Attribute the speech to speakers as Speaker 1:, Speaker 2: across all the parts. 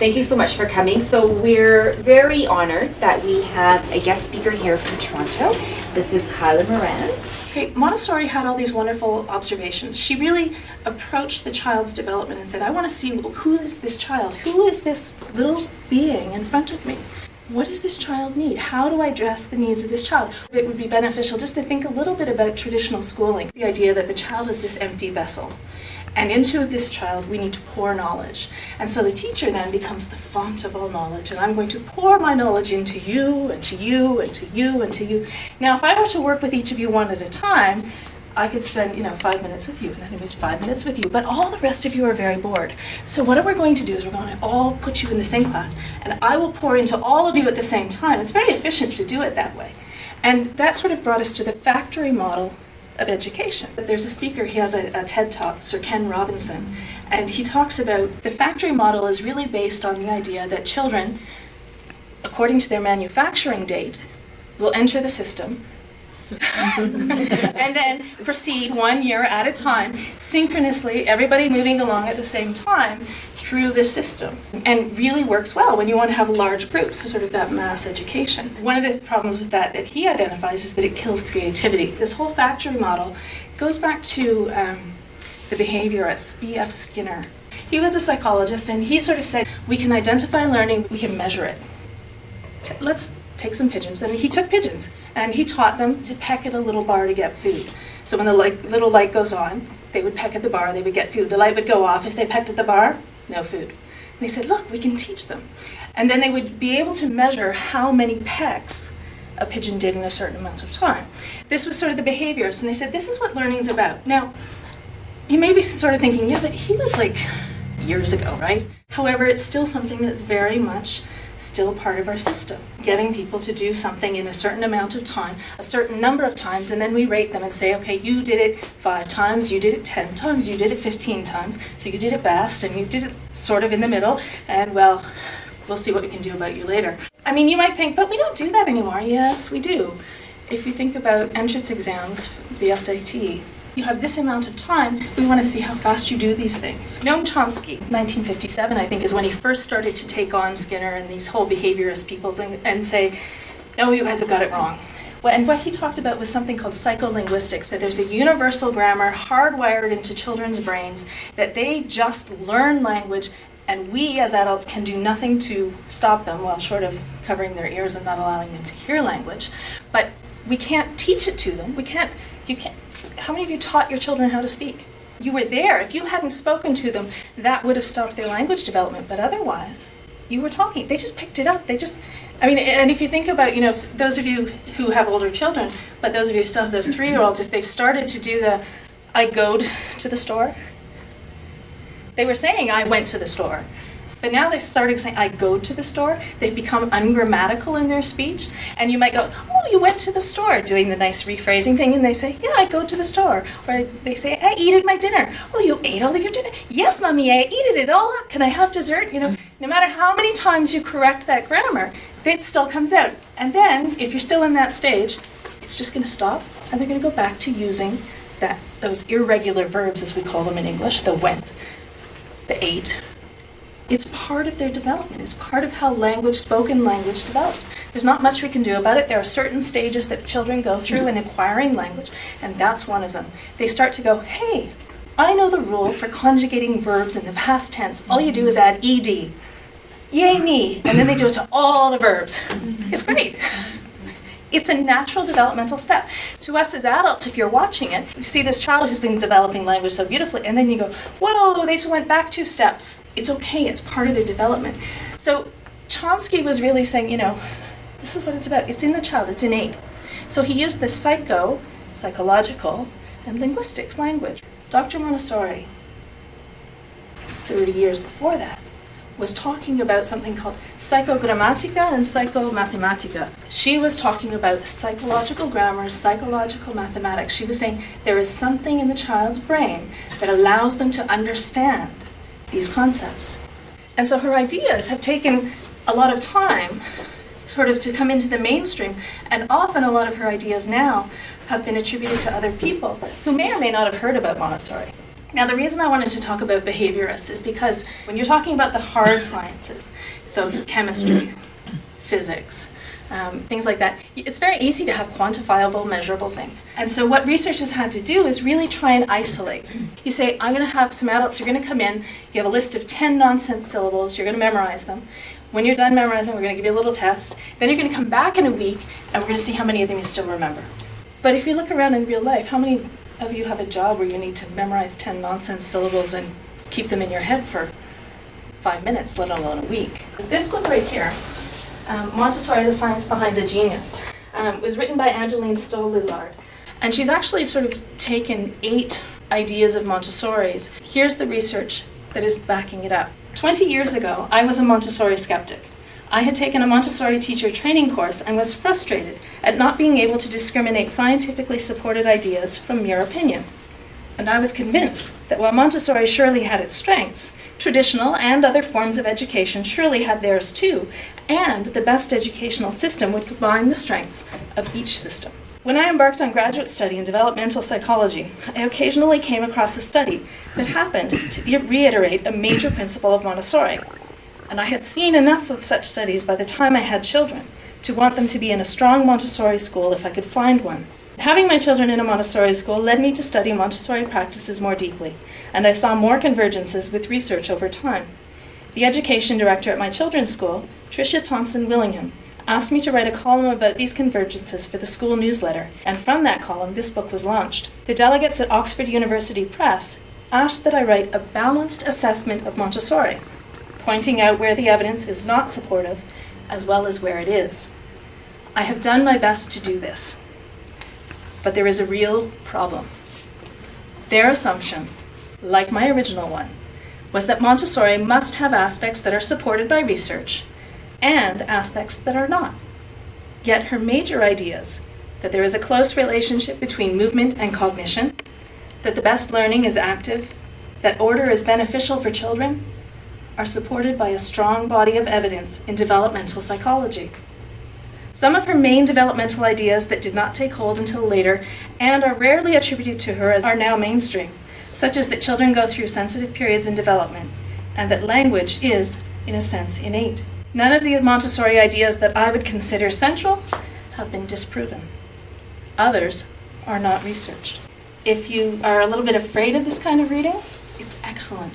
Speaker 1: Thank you so much for coming. So we're very honored that we have a guest speaker here from Toronto. This is Kyla Moranz.
Speaker 2: Okay, Montessori had all these wonderful observations. She really approached the child's development and said, I want to see who is this child? Who is this little being in front of me? What does this child need? How do I address the needs of this child? It would be beneficial just to think a little bit about traditional schooling. The idea that the child is this empty vessel. And into this child, we need to pour knowledge. And so the teacher then becomes the font of all knowledge. And I'm going to pour my knowledge into you, and to you, and to you, and to you. Now, if I were to work with each of you one at a time, I could spend, 5 minutes with you, and then maybe 5 minutes with you. But all the rest of you are very bored. So what we're going to do is we're going to all put you in the same class. And I will pour into all of you at the same time. It's very efficient to do it that way. And that sort of brought us to the factory model of education. There's a speaker, he has a TED Talk, Sir Ken Robinson, and he talks about the factory model is really based on the idea that children, according to their manufacturing date, will enter the system and then proceed 1 year at a time, synchronously, everybody moving along at the same time through the system. And really works well when you want to have large groups, so sort of that mass education. One of the problems with that he identifies is that it kills creativity. This whole factory model goes back to the behaviorist B.F. Skinner. He was a psychologist, and he sort of said, we can identify learning, we can measure it. Let's take some pigeons. And he took pigeons, and he taught them to peck at a little bar to get food. So when the little light goes on, they would peck at the bar, they would get food. The light would go off. If they pecked at the bar, no food. And they said, look, we can teach them. And then they would be able to measure how many pecks a pigeon did in a certain amount of time. This was sort of the behaviors, and they said, this is what learning's about. Now, you may be sort of thinking, yeah, but he was like years ago, right? However, it's still something that's very much still part of our system. Getting people to do something in a certain amount of time, a certain number of times, and then we rate them and say, okay, you did it 5 times, you did it 10 times, you did it 15 times, so you did it best, and you did it sort of in the middle, and well, we'll see what we can do about you later. I mean, you might think, but we don't do that anymore. Yes, we do. If you think about entrance exams, the SAT, you have this amount of time, we want to see how fast you do these things. Noam Chomsky, 1957, I think, is when he first started to take on Skinner and these whole behaviorist people and say, no, you guys have got it wrong. And what he talked about was something called psycholinguistics, that there's a universal grammar hardwired into children's brains, that they just learn language, and we as adults can do nothing to stop them, well, short of covering their ears and not allowing them to hear language. But we can't teach it to them. You can't. How many of you taught your children how to speak? You were there. If you hadn't spoken to them, that would have stopped their language development. But otherwise, you were talking. They just picked it up. And if you think about, those of you who have older children, but those of you who still have those 3-year-olds, if they've started to do I go'd to the store, they were saying, I went to the store. But now they're starting saying, I go to the store. They've become ungrammatical in their speech. And you might go, oh, you went to the store, doing the nice rephrasing thing. And they say, yeah, I go to the store. Or they say, I eated my dinner. Oh, you ate all of your dinner? Yes, Mommy, I eated it all up. Can I have dessert? No matter how many times you correct that grammar, it still comes out. And then, if you're still in that stage, it's just going to stop. And they're going to go back to using those irregular verbs, as we call them in English, the went, the ate. It's part of their development. It's part of how spoken language develops. There's not much we can do about it. There are certain stages that children go through in acquiring language, and that's one of them. They start to go, hey, I know the rule for conjugating verbs in the past tense. All you do is add ed. Yay me! And then they do it to all the verbs. It's great. It's a natural developmental step. To us as adults, if you're watching it, you see this child who's been developing language so beautifully, and then you go, whoa, they just went back 2 steps. It's okay, it's part of their development. So Chomsky was really saying, this is what it's about. It's in the child, it's innate. So he used the psychological, and linguistics language. Dr. Montessori, 30 years before that, was talking about something called psychogrammatica and psychomathematica. She was talking about psychological grammar, psychological mathematics. She was saying there is something in the child's brain that allows them to understand these concepts. And so her ideas have taken a lot of time sort of to come into the mainstream, and often a lot of her ideas now have been attributed to other people who may or may not have heard about Montessori. Now, the reason I wanted to talk about behaviorists is because when you're talking about the hard sciences, so chemistry, physics, things like that, it's very easy to have quantifiable, measurable things. And so what researchers had to do is really try and isolate. You say, I'm going to have some adults who are going to come in, you have a list of 10 nonsense syllables, you're going to memorize them. When you're done memorizing, we're going to give you a little test. Then you're going to come back in a week, and we're going to see how many of them you still remember. But if you look around in real life, how many of you have a job where you need to memorize 10 nonsense syllables and keep them in your head for 5 minutes, let alone a week? This book right here, Montessori, The Science Behind the Genius, was written by Angeline Stoll-Lillard. And she's actually sort of taken 8 ideas of Montessori's. Here's the research that is backing it up. 20 years ago, I was a Montessori skeptic. I had taken a Montessori teacher training course and was frustrated at not being able to discriminate scientifically supported ideas from mere opinion. And I was convinced that while Montessori surely had its strengths, traditional and other forms of education surely had theirs too, and the best educational system would combine the strengths of each system. When I embarked on graduate study in developmental psychology, I occasionally came across a study that happened to reiterate a major principle of Montessori. And I had seen enough of such studies by the time I had children to want them to be in a strong Montessori school if I could find one. Having my children in a Montessori school led me to study Montessori practices more deeply, and I saw more convergences with research over time. The education director at my children's school, Tricia Thompson-Willingham, asked me to write a column about these convergences for the school newsletter, and from that column, this book was launched. The delegates at Oxford University Press asked that I write a balanced assessment of Montessori, pointing out where the evidence is not supportive, as well as where it is. I have done my best to do this, but there is a real problem. Their assumption, like my original one, was that Montessori must have aspects that are supported by research and aspects that are not. Yet her major ideas, that there is a close relationship between movement and cognition, that the best learning is active, that order is beneficial for children, are supported by a strong body of evidence in developmental psychology. Some of her main developmental ideas that did not take hold until later and are rarely attributed to her are now mainstream, such as that children go through sensitive periods in development and that language is, in a sense, innate. None of the Montessori ideas that I would consider central have been disproven. Others are not researched. If you are a little bit afraid of this kind of reading, it's excellent.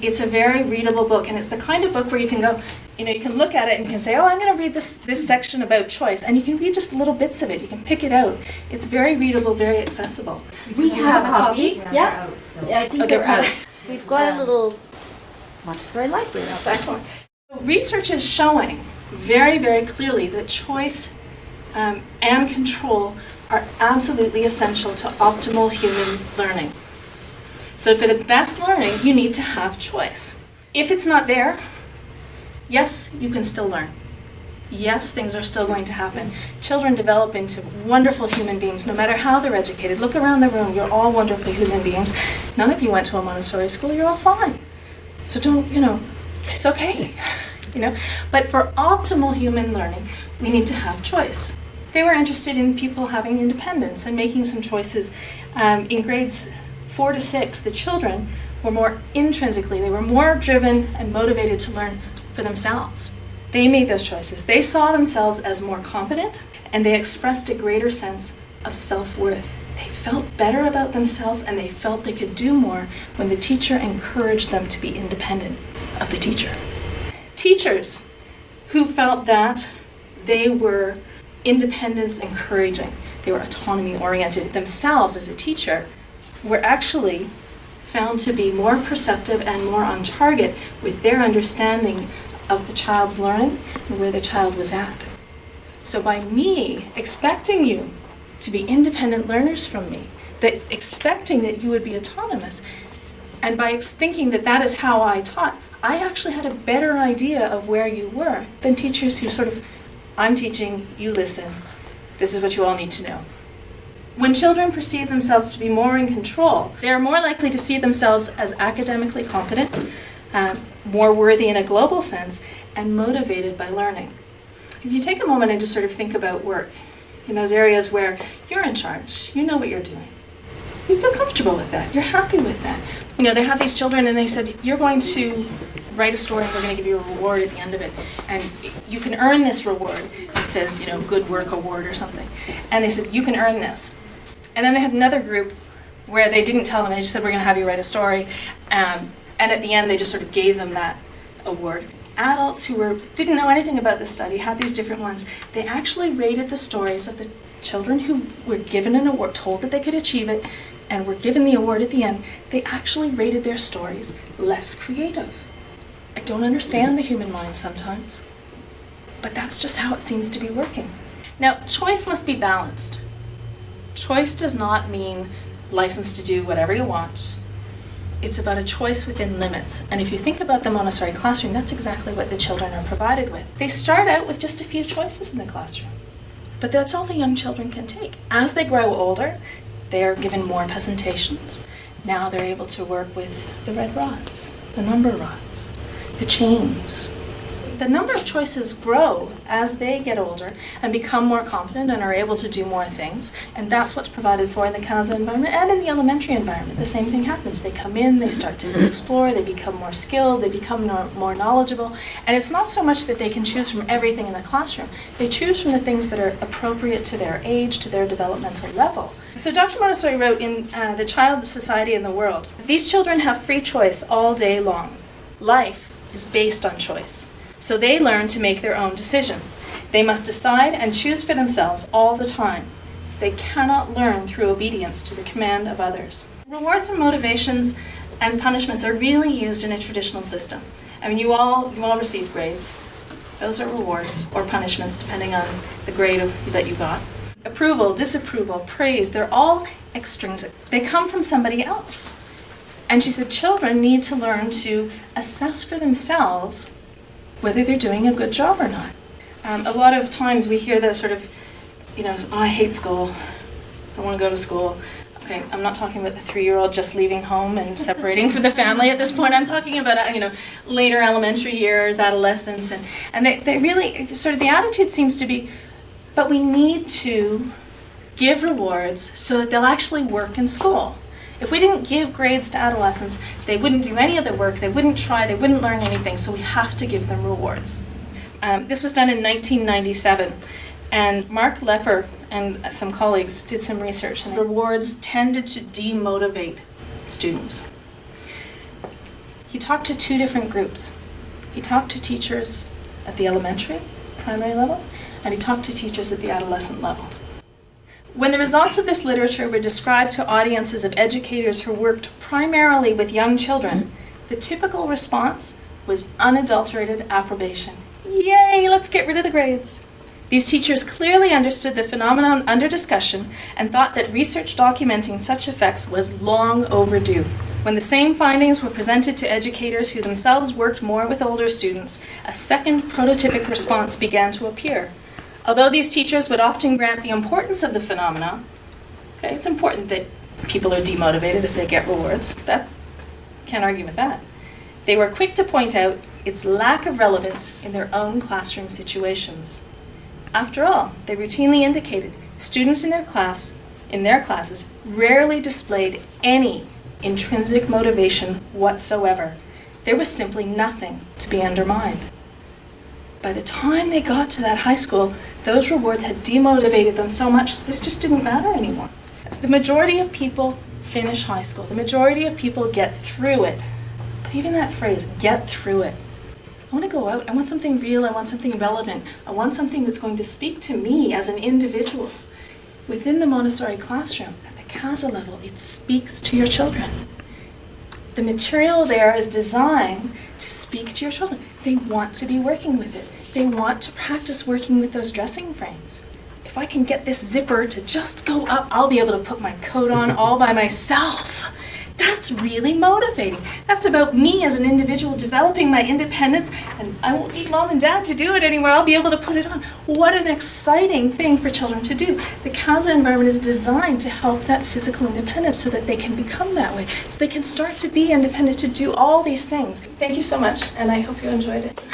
Speaker 2: It's a very readable book, and it's the kind of book where you can go, you can look at it and you can say, oh, I'm going to read this section about choice, and you can read just little bits of it. You can pick it out. It's very readable, very accessible.
Speaker 1: We have a copy. Yeah. I think
Speaker 2: they're out.
Speaker 1: We've got a little Montessori library.
Speaker 2: That's excellent. Research is showing very, very clearly that choice and control are absolutely essential to optimal human learning. So for the best learning, you need to have choice. If it's not there, yes, you can still learn. Yes, things are still going to happen. Children develop into wonderful human beings, no matter how they're educated. Look around the room, you're all wonderful human beings. None of you went to a Montessori school, you're all fine. So don't, it's okay, But for optimal human learning, we need to have choice. They were interested in people having independence and making some choices. In grades 4 to 6, the children were more intrinsically, they were more driven and motivated to learn for themselves. They made those choices. They saw themselves as more competent, and they expressed a greater sense of self-worth. They felt better about themselves, and they felt they could do more when the teacher encouraged them to be independent of the teacher. Teachers who felt that they were independence encouraging, they were autonomy oriented themselves as a teacher, were actually found to be more perceptive and more on target with their understanding of the child's learning and where the child was at. So by me expecting you to be independent learners from me, that expecting that you would be autonomous, and by thinking that that is how I taught, I actually had a better idea of where you were than teachers who sort of, I'm teaching, you listen, this is what you all need to know. When children perceive themselves to be more in control, they are more likely to see themselves as academically competent, more worthy in a global sense, and motivated by learning. If you take a moment and just sort of think about work, in those areas where you're in charge, you know what you're doing. You feel comfortable with that. You're happy with that. You know, they have these children and they said, you're going to write a story and we're going to give you a reward at the end of it. And you can earn this reward. It says, you know, good work award or something. And they said, you can earn this. And then they had another group where they didn't tell them, they just said, we're going to have you write a story. And at the end, they just sort of gave them that award. Adults who didn't know anything about this study had these different ones. They actually rated the stories of the children who were given an award, told that they could achieve it, and were given the award at the end. They actually rated their stories less creative. I don't understand the human mind sometimes, but that's just how it seems to be working. Now, choice must be balanced. Choice does not mean license to do whatever you want. It's about a choice within limits. And if you think about the Montessori classroom, that's exactly what the children are provided with. They start out with just a few choices in the classroom, but that's all the young children can take. As they grow older, they are given more presentations. Now they're able to work with the red rods, the number rods, the chains. The number of choices grow as they get older and become more competent and are able to do more things. And that's what's provided for in the CASA environment and in the elementary environment. The same thing happens. They come in, they start to explore, they become more skilled, they become more knowledgeable. And it's not so much that they can choose from everything in the classroom. They choose from the things that are appropriate to their age, to their developmental level. So Dr. Montessori wrote in The Child, the Society, and the World, these children have free choice all day long. Life is based on choice. So they learn to make their own decisions. They must decide and choose for themselves all the time. They cannot learn through obedience to the command of others. Rewards and motivations and punishments are really used in a traditional system. I mean, you all receive grades. Those are rewards or punishments depending on the grade that you got. Approval, disapproval, praise, they're all extrinsic. They come from somebody else. And she said children need to learn to assess for themselves whether they're doing a good job or not. A lot of times we hear the sort of, oh, I hate school. I want to go to school. Okay, I'm not talking about the 3-year-old just leaving home and separating from the family at this point. I'm talking about, later elementary years, adolescence, and they really, sort of the attitude seems to be, but we need to give rewards so that they'll actually work in school. If we didn't give grades to adolescents, they wouldn't do any other work, they wouldn't try, they wouldn't learn anything, so we have to give them rewards. This was done in 1997, and Mark Lepper and some colleagues did some research, and rewards tended to demotivate students. He talked to 2 different groups. He talked to teachers at the elementary, primary level, and he talked to teachers at the adolescent level. When the results of this literature were described to audiences of educators who worked primarily with young children, the typical response was unadulterated approbation. Yay, let's get rid of the grades. These teachers clearly understood the phenomenon under discussion and thought that research documenting such effects was long overdue. When the same findings were presented to educators who themselves worked more with older students, a second prototypic response began to appear. Although these teachers would often grant the importance of the phenomena, okay, it's important that people are demotivated if they get rewards. Can't argue with that. They were quick to point out its lack of relevance in their own classroom situations. After all, they routinely indicated students in their classes rarely displayed any intrinsic motivation whatsoever. There was simply nothing to be undermined. By the time they got to that high school, those rewards had demotivated them so much that it just didn't matter anymore. The majority of people finish high school. The majority of people get through it. But even that phrase, get through it. I want to go out. I want something real. I want something relevant. I want something that's going to speak to me as an individual. Within the Montessori classroom, at the CASA level, it speaks to your children. The material there is designed to speak to your children. They want to be working with it. They want to practice working with those dressing frames. If I can get this zipper to just go up, I'll be able to put my coat on all by myself. That's really motivating. That's about me as an individual developing my independence, and I won't need mom and dad to do it anymore. I'll be able to put it on. What an exciting thing for children to do. The CASA environment is designed to help that physical independence so that they can become that way, so they can start to be independent to do all these things. Thank you so much, and I hope you enjoyed it.